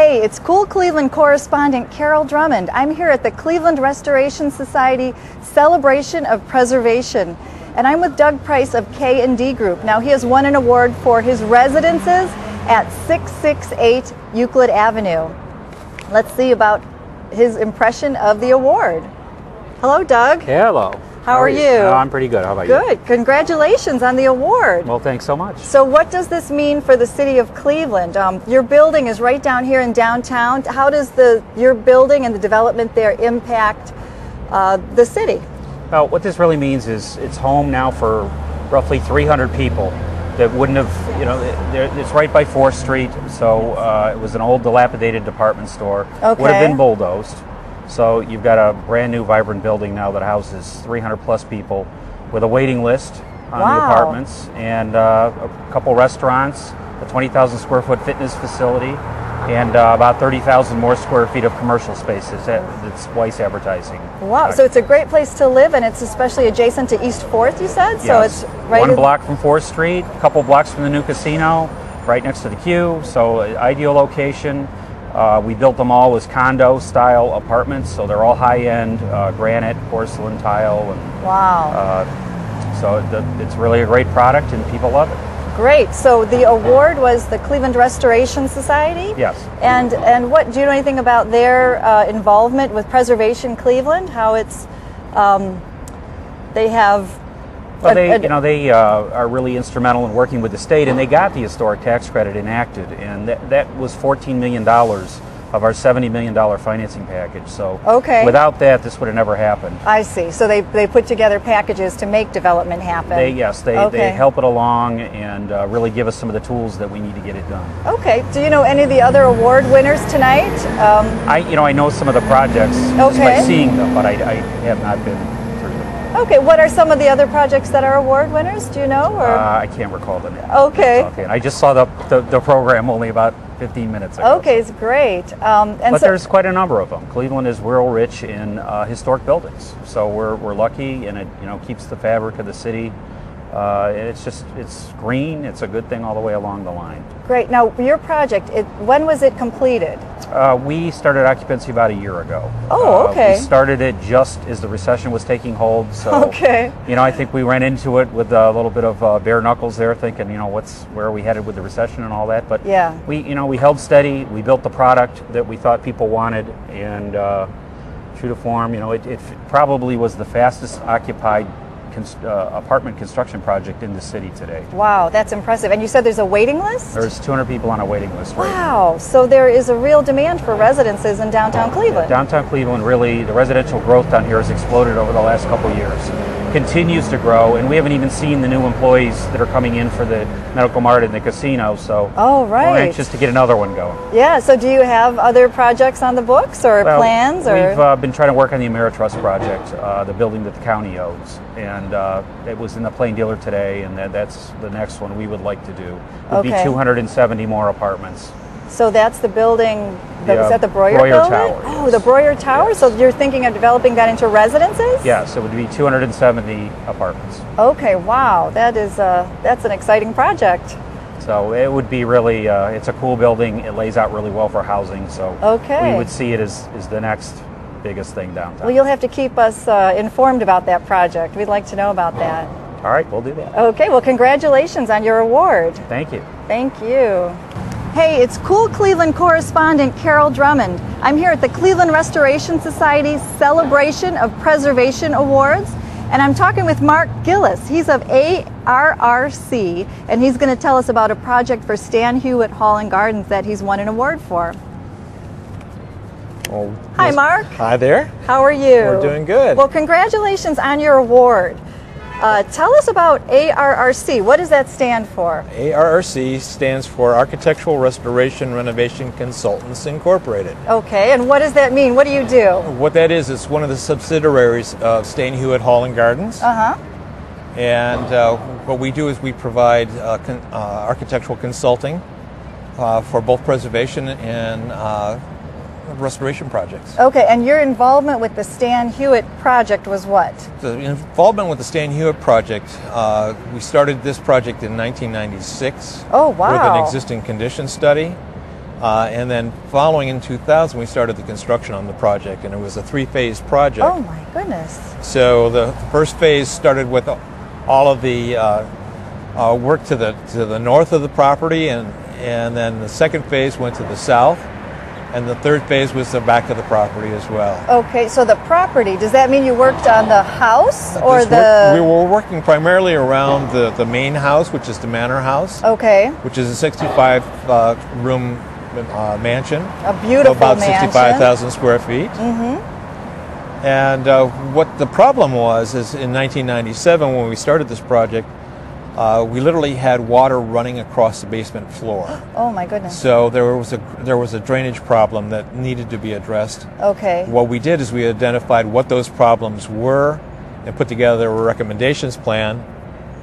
Hey, it's Cool Cleveland correspondent Carol Drummond. I'm here at the Cleveland Restoration Society Celebration of Preservation, and I'm with Doug Price of K&D Group. Now, he has won an award for his residences at 668 Euclid Avenue. Let's see about his impression of the award. Hello, Doug. Hello. How are you? I'm pretty good. How about you? Good. Congratulations on the award. Well, thanks so much. So what does this mean for the city of Cleveland? Your building is right down here in downtown. How does your building and the development there impact the city? Well, what this really means is it's home now for roughly 300 people that wouldn't have, it's right by 4th Street, so it was an old dilapidated department store. Okay. Would have been bulldozed. So you've got a brand new vibrant building now that houses 300 plus people with a waiting list on the apartments, and a couple restaurants, a 20,000 square foot fitness facility, and about 30,000 more square feet of commercial spaces. That's Weiss Advertising. Wow, so it's a great place to live, and it's especially adjacent to East 4th, you said? Yes. So it's right 1 block from 4th Street, a couple blocks from the new casino, right next to the Q, so ideal location. We built them all as condo-style apartments, so they're all high-end, granite, porcelain tile, and wow. So it's really a great product, and people love it. Great. So the award was the Cleveland Restoration Society? Yes. And what do you know anything about their involvement with Preservation Cleveland? How it's they have. Well, they are really instrumental in working with the state, and they got the historic tax credit enacted, and that was $14 million of our $70 million financing package. So okay. Without that, this would have never happened. I see. So they put together packages to make development happen. They okay. help it along and really give us some of the tools that we need to get it done. Okay. Do you know any of the other award winners tonight? I know some of the projects just by seeing them, but I have not been. Okay, what are some of the other projects that are award winners? Do you know? Or? I can't recall the name. Okay. I just saw the program only about 15 minutes ago. Okay, it's great. But there's quite a number of them. Cleveland is real rich in historic buildings, so we're lucky, and it keeps the fabric of the city. It's green. It's a good thing all the way along the line. Great. Now, your project, when was it completed? We started occupancy about a year ago. Oh, okay. We started it just as the recession was taking hold. So, okay. I think we ran into it with a little bit of bare knuckles there, thinking, where are we headed with the recession and all that. But yeah, we held steady. We built the product that we thought people wanted, and true to form, it probably was the fastest occupied apartment construction project in the city today. Wow, that's impressive. And you said there's a waiting list? There's 200 people on a waiting list right now. Wow, so there is a real demand for residences in downtown Cleveland. Downtown Cleveland, really, the residential growth down here has exploded over the last couple of years. Continues to grow, and we haven't even seen the new employees that are coming in for the medical mart and the casino, so right. We're anxious to get another one going. Yeah, so do you have other projects on the books or plans? We've been trying to work on the Ameritrust project, the building that the county owns, and it was in the Plain Dealer today, and that's the next one we would like to do. It would be 270 more apartments. So that's the building, is that the Breuer building? Tower? Yes. Oh, the Breuer Tower? Yes. So you're thinking of developing that into residences? Yes, it would be 270 apartments. Okay, wow, that's an exciting project. So it would be really, it's a cool building, it lays out really well for housing, so we would see it as the next biggest thing downtown. Well, you'll have to keep us informed about that project. We'd like to know about that. All right, we'll do that. Okay, well, congratulations on your award. Thank you. Thank you. Hey, it's Cool Cleveland correspondent Carol Drummond. I'm here at the Cleveland Restoration Society's Celebration of Preservation Awards, and I'm talking with Mark Gillis. He's of ARRC, and he's going to tell us about a project for Stan Hyet Hall and Gardens that he's won an award for. Well, hi, Mark. Hi there. How are you? We're doing good. Well, congratulations on your award. Tell us about ARRC. What does that stand for? ARRC stands for Architectural Restoration Renovation Consultants Incorporated. Okay, and what does that mean? What do you do? What that is, it's one of the subsidiaries of Stan Hyet Hall and Gardens. And what we do is we provide architectural consulting for both preservation and restoration projects. Okay, and your involvement with the Stan Hyet project was what? The involvement with the Stan Hyet project, we started this project in 1996. Oh, wow. With an existing condition study. And then following in 2000, we started the construction on the project, and it was a 3-phase project. Oh my goodness. So the first phase started with all of the work to the north of the property, and then the second phase went to the south, and the third phase was the back of the property as well. Okay, so the property, does that mean you worked on the house or we were working primarily around the main house, which is the manor house. Okay. Which is a 65-room mansion. A beautiful about mansion. 65,000 square feet. Mm-hmm. And what the problem was is in 1997, when we started this project, we literally had water running across the basement floor. Oh my goodness. So there was a drainage problem that needed to be addressed. Okay. What we did is we identified what those problems were and put together a recommendations plan.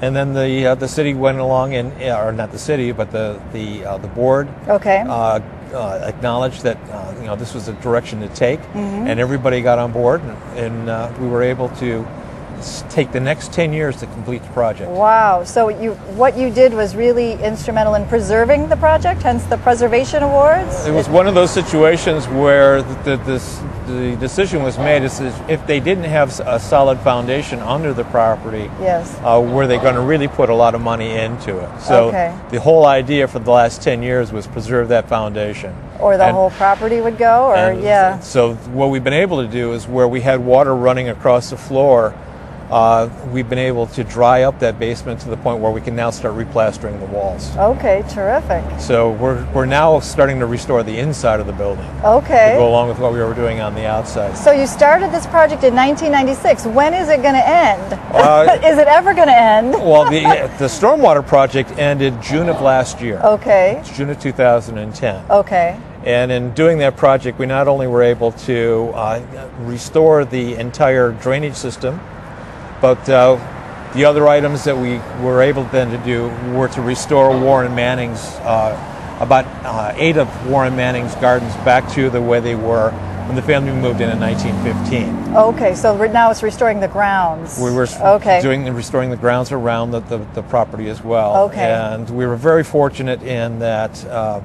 And then the city went along and, or not the city, but the board. Okay. Acknowledged that this was the direction to take, and everybody got on board, and we were able to take the next 10 years to complete the project. Wow. So what you did was really instrumental in preserving the project, hence the Preservation Awards? It was one of those situations where the decision was made is if they didn't have a solid foundation under the property, yes, were they going to really put a lot of money into it? So the whole idea for the last 10 years was preserve that foundation. Or the whole property would go, or yeah. So what we've been able to do is where we had water running across the floor, we've been able to dry up that basement to the point where we can now start replastering the walls. Okay, terrific. So we're now starting to restore the inside of the building. Okay. To go along with what we were doing on the outside. So you started this project in 1996. When is it going to end? Is it ever going to end? Well, the stormwater project ended June of last year. Okay. It's June of 2010. Okay. And in doing that project, we not only were able to restore the entire drainage system, but the other items that we were able then to do were to restore Warren Manning's, about 8 of Warren Manning's gardens back to the way they were when the family moved in 1915. Okay, so now it's restoring the grounds. We were restoring the grounds around the property as well. Okay. And we were very fortunate in that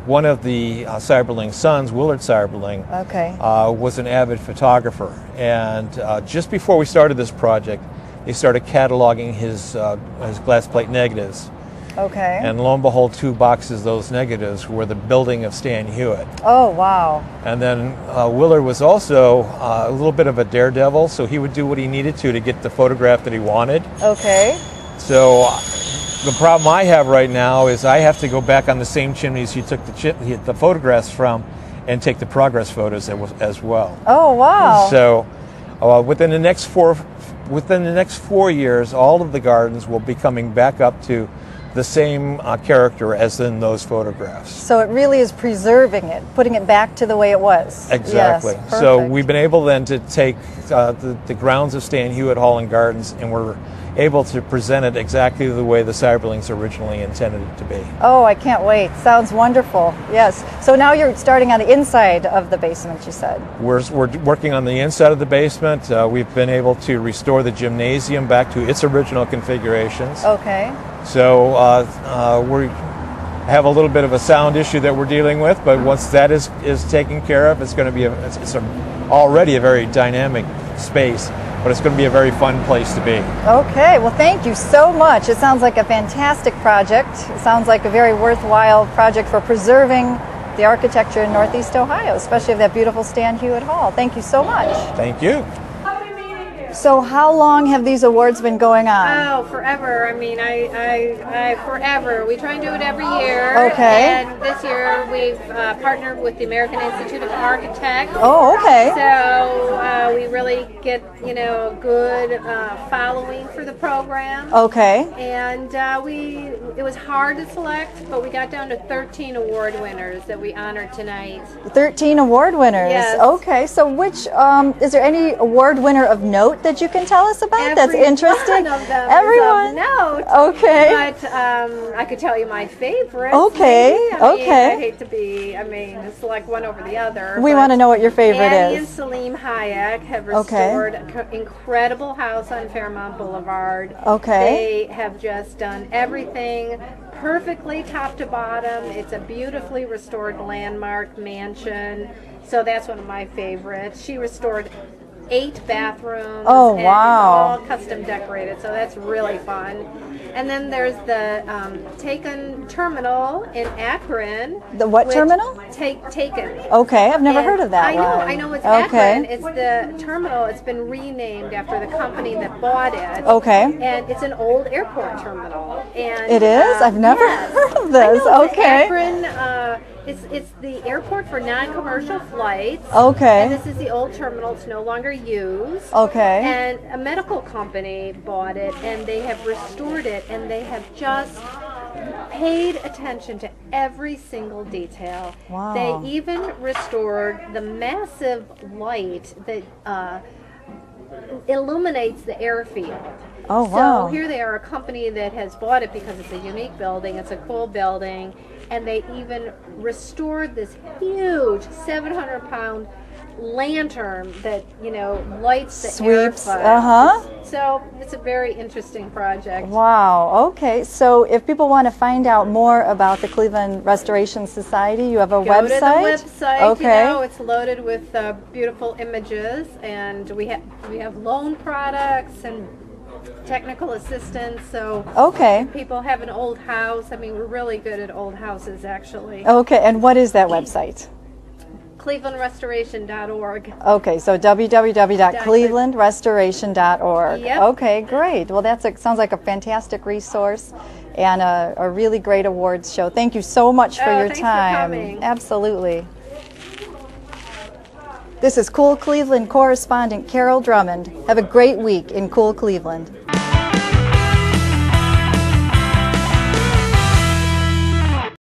one of the Cyberling's sons, Willard Cyberling, was an avid photographer. And just before we started this project, they started cataloging his glass plate negatives. Okay. And lo and behold, 2 boxes of those negatives were the building of Stan Hyet. Oh, wow. And then Willard was also a little bit of a daredevil, so he would do what he needed to get the photograph that he wanted. Okay. So the problem I have right now is I have to go back on the same chimneys he took the photographs from and take the progress photos as well. Oh, wow. So within the next 4 years, all of the gardens will be coming back up to the same character as in those photographs. So it really is preserving it, putting it back to the way it was. Exactly. Yes, so we've been able then to take the grounds of Stan Hyet Hall and Gardens, and we're able to present it exactly the way the Cyberlings originally intended it to be. Oh, I can't wait. Sounds wonderful. Yes. So now you're starting on the inside of the basement, you said. We're working on the inside of the basement. We've been able to restore the gymnasium back to its original configurations. Okay. So we have a little bit of a sound issue that we're dealing with, but once that is taken care of, it's going to be already a very dynamic space. But it's going to be a very fun place to be. Okay, well thank you so much. It sounds like a fantastic project. It sounds like a very worthwhile project for preserving the architecture in Northeast Ohio, especially of that beautiful Stan Hyet Hall. Thank you so much. Thank you. So how long have these awards been going on? Oh, forever. I mean, I forever. We try and do it every year. Okay. And this year we've partnered with the American Institute of Architects. Oh, okay. So we really get, a good following for the program. Okay. And it was hard to select, but we got down to 13 award winners that we honored tonight. 13 award winners. Yes. Okay. So which is there any award winner of note that you can tell us about? That's interesting. One of them Everyone. Is of note. Okay. But I could tell you my favorite. Okay. I hate to select one over the other. We want to know what your favorite Annie is. and Salim Hyet have restored an incredible house on Fairmount Boulevard. Okay. They have just done everything perfectly top to bottom. It's a beautifully restored landmark mansion. So that's one of my favorites. She restored 8 bathrooms. Oh, and wow. it's all custom decorated, so that's really fun. And then there's the Taken Terminal in Akron. The what terminal? Taken. Okay, I've never heard of that I know it's Akron. It's the terminal. It's been renamed after the company that bought it. Okay. And it's an old airport terminal. And it is? I've never heard of this. I know, okay. Akron, it's the airport for non-commercial flights. Okay. And this is the old terminal. It's no longer used. Okay. And a medical company bought it, and they have restored it, and they have just paid attention to every single detail. Wow. They even restored the massive light that illuminates the airfield. Oh, wow. So here they are, a company that has bought it because it's a unique building, it's a cool building, and they even restored this huge 700-pound lantern that, you know, lights the sweeps. airfield. So it's a very interesting project. Wow. Okay. So if people want to find out more about the Cleveland Restoration Society, you have a website? Go to the website. Okay. You know, it's loaded with beautiful images, and we have loan products and technical assistance. So okay. if people have an old house, I mean, we're really good at old houses, actually. Okay. And what is that website? clevelandrestoration.org. Okay, so www.clevelandrestoration.org. Yep. Okay, great. Well, sounds like a fantastic resource and a really great awards show. Thank you so much for your thanks time. for coming. Absolutely. This is Cool Cleveland correspondent Carol Drummond. Have a great week in Cool Cleveland.